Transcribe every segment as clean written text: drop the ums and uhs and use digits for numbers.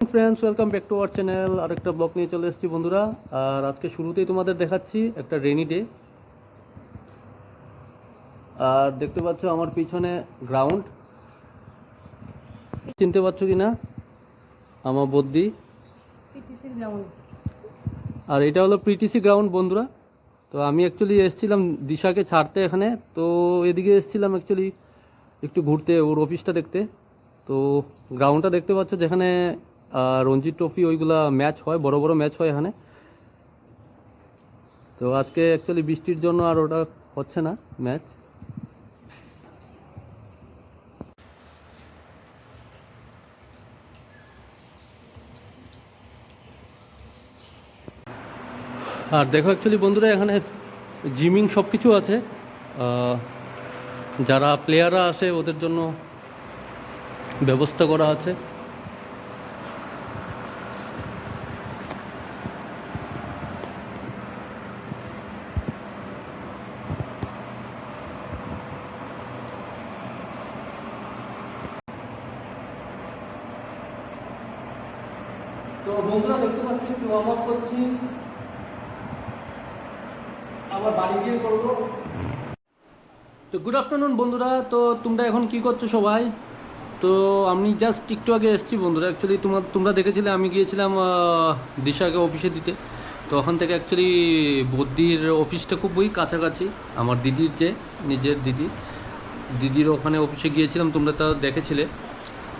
Friends, welcome back to our channel. আর একটা blog নিয়ে চলে এসেছি বন্ধুরা। আর আজকে শুরুতেই তোমাদের দেখাচ্ছি একটা রেনি ডে। আর দেখতে পাচ্ছ আমার পিছনে গ্রাউন্ড, চিনতে পারছো কি না আমার বদ্যি। আর এটা হলো পিটিসি গ্রাউন্ড বন্ধুরা। তো আমি অ্যাকচুয়ালি এসেছিলাম দিশাকে ছাড়তে এখানে, তো এদিকে এসেছিলাম অ্যাকচুয়ালি একটু ঘুরতে, ওর অফিসটা দেখতে। তো গ্রাউন্ডটা দেখতে পাচ্ছ যেখানে রঞ্জি ট্রফি ওইগুলা ম্যাচ হয়, বড় বড় ম্যাচ হয় এখানে। তো আজকে অ্যাকচুয়ালি বৃষ্টির জন্য আর ওটা হচ্ছে না ম্যাচ। আর দেখো অ্যাকচুয়ালি বন্ধুরা এখানে জিমিং সব কিছু আছে। যারা প্লেয়াররা আসে ওদের জন্য ব্যবস্থা করা আছে। তো বন্ধুরা দেখতে পাচ্ছি একটু ওয়ার্ম আপ করছি, আবার বাড়ি গিয়ে করবো। তো গুড আফটারনুন বন্ধুরা। তো তোমরা এখন কি করছো সবাই? তো আমি জাস্ট একটু আগে এসেছি বন্ধুরা। অ্যাকচুয়ালি তোমরা দেখেছিলে আমি গিয়েছিলাম দিশাকে অফিসে দিতে। তো ওখান থেকে অ্যাকচুয়ালি বদ্যির অফিসটা খুবই কাছাকাছি, আমার দিদির যে নিজের দিদির ওখানে অফিসে গিয়েছিলাম, তোমরা তো দেখেছিলে।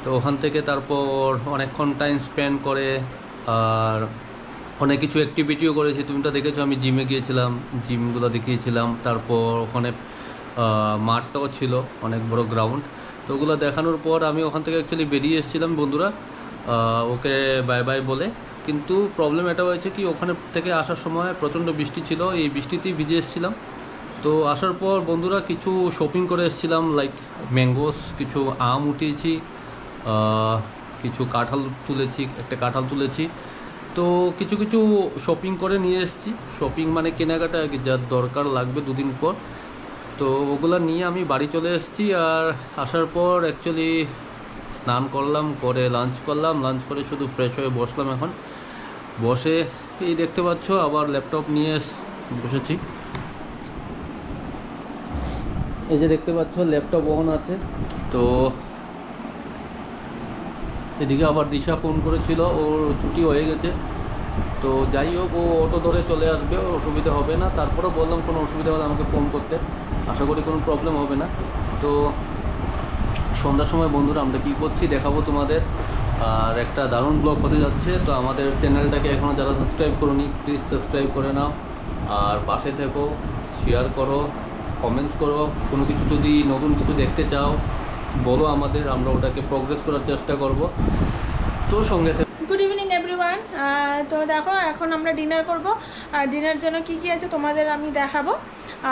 তো ওখান থেকে তারপর অনেকক্ষণ টাইম স্পেন্ড করে আর অনেক কিছু অ্যাক্টিভিটিও করেছি। তুমি তো দেখেছো আমি জিমে গিয়েছিলাম, জিমগুলো দেখিয়েছিলাম। তারপর ওখানে মাঠটাও ছিল, অনেক বড় গ্রাউন্ড। তো ওগুলো দেখানোর পর আমি ওখান থেকে অ্যাকচুয়ালি বেরিয়ে এসেছিলাম বন্ধুরা, ওকে বাই বাই বলে। কিন্তু প্রবলেম এটা হয়েছে কি, ওখানে থেকে আসার সময় প্রচণ্ড বৃষ্টি ছিল, এই বৃষ্টিতেই ভিজে এসেছিলাম। তো আসার পর বন্ধুরা কিছু শপিং করে এসেছিলাম, লাইক ম্যাঙ্গোস, কিছু আম উঠিয়েছি, কিছু কাঁঠাল তুলেছি, একটা কাঁঠাল তুলেছি। তো কিছু কিছু শপিং করে নিয়ে এসেছি। শপিং মানে কেনাকাটা আর কি, যার দরকার লাগবে দুদিন পর। তো ওগুলো নিয়ে আমি বাড়ি চলে এসেছি। আর আসার পর অ্যাকচুয়ালি স্নান করলাম, করে লাঞ্চ করলাম, লাঞ্চ করে শুধু ফ্রেশ হয়ে বসলাম। এখন বসে এই দেখতে পাচ্ছ আবার ল্যাপটপ নিয়ে বসেছি। এই যে দেখতে পাচ্ছ ল্যাপটপ অন আছে। তো এদিকে আবার দিশা ফোন করেছিল, ওর ছুটি হয়ে গেছে। তো যাই হোক, ও অটো ধরে চলে আসবে, ওর অসুবিধা হবে না। তারপরেও বললাম কোনো অসুবিধা হলে আমাকে ফোন করতে, আশা করি কোনো প্রবলেম হবে না। তো সন্ধ্যার সময় বন্ধুরা আমরা কী করছি দেখাবো তোমাদের। আর একটা দারুণ ব্লগ হতে যাচ্ছে। তো আমাদের চ্যানেলটাকে এখনও যারা সাবস্ক্রাইব করোনি প্লিজ সাবস্ক্রাইব করে নাও, আর পাশে থেকো, শেয়ার করো, কমেন্টস করো। কোনো কিছু যদি নতুন কিছু দেখতে চাও বলো আমাদের, আমরা ওটাকে প্রোগ্রেস করার চেষ্টা করব। তো সঙ্গে থেকে গুড ইভিনিং এভরিওয়ান। তো দেখো এখন আমরা ডিনার করব। আর ডিনার জন্য কি কি আছে তোমাদের আমি দেখাবো।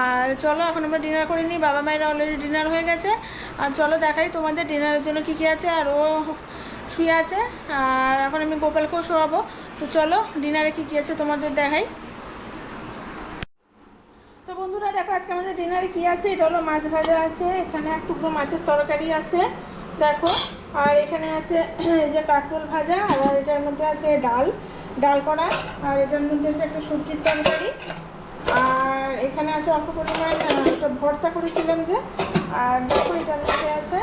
আর চলো এখন আমরা ডিনার করে নিই, বাবা মায়েরা অলরেডি ডিনার হয়ে গেছে। আর চলো দেখাই তোমাদের ডিনারের জন্য কি কি আছে। আর ও শুয়ে আছে, আর এখন আমি গোপালকেও শোয়াবো। তো চলো ডিনারে কি কি আছে তোমাদের দেখাই। তো বন্ধুরা দেখো আজকে আমাদের ডিনারে কি আছে। এটা হলো মাছ ভাজা আছে, এখানে এক টুকরো মাছের তরকারি আছে দেখো। আর এখানে আছে এই যে কাঁকরোল ভাজা, আর এটার মধ্যে আছে ডাল করা। আর এটার মধ্যে আছে একটা সবজির তরকারি। আর এখানে আছে অল্প পরিমাণ একটা ভর্তা করেছিলাম যে। আর দেখো এটার মধ্যে আছে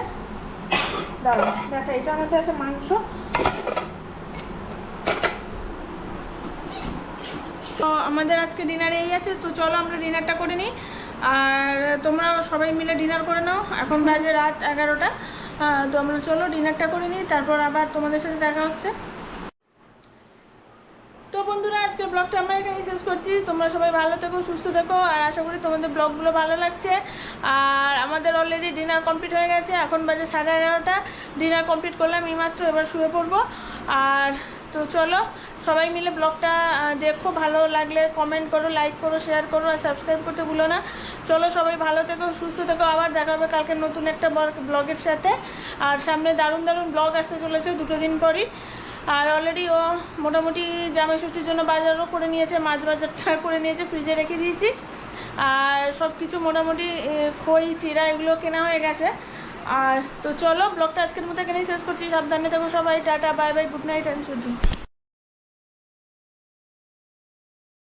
ডাল, দেখো এটার মধ্যে আছে মাংস। তো আমাদের আজকে ডিনারে এই আছে। তো চলো আমরা ডিনারটা করে নিই, আর তোমরা সবাই মিলে ডিনার করে নাও। এখন বাজে রাত 11টা। তো আমরা চলো ডিনারটা করে নিই, তারপর আবার তোমাদের সাথে দেখা হচ্ছে। তো বন্ধুরা আজকের ব্লগটা আমরা এখানে শেষ করছি। তোমরা সবাই ভালো থেকো, সুস্থ থেকো, আর আশা করি তোমাদের ব্লগগুলো ভালো লাগছে। আর আমাদের অলরেডি ডিনার কমপ্লিট হয়ে গেছে, এখন বাজে 11:30। ডিনার কমপ্লিট করলাম এইমাত্র, এবার শুয়ে পড়বো। আর তো চলো সবাই মিলে ব্লগটা দেখো, ভালো লাগলে কমেন্ট করো, লাইক করো, শেয়ার করো, আর সাবস্ক্রাইব করতে ভুলো না। চলো সবাই ভালো থেকো, সুস্থ থেকো, আবার দেখা হবে কালকে নতুন একটা ব্লগের সাথে। আর সামনে দারুণ দারুণ ব্লগ আসতে চলেছে 2 দিন পরই। আর অলরেডি ও মোটামুটি জামাই ষষ্ঠীর জন্য বাজারও করে নিয়েছে, মাছ বাজারটা করে নিয়েছে, ফ্রিজে রেখে দিয়েছি। আর সব কিছু মোটামুটি খই চিড়া এগুলো কেনা হয়ে গেছে। আর তো চলো ব্লগটা আজকের মতো এখানেই শেষ করছি। সাবধানে থেকো সবাই, tata bye bye, good night and sweet dream.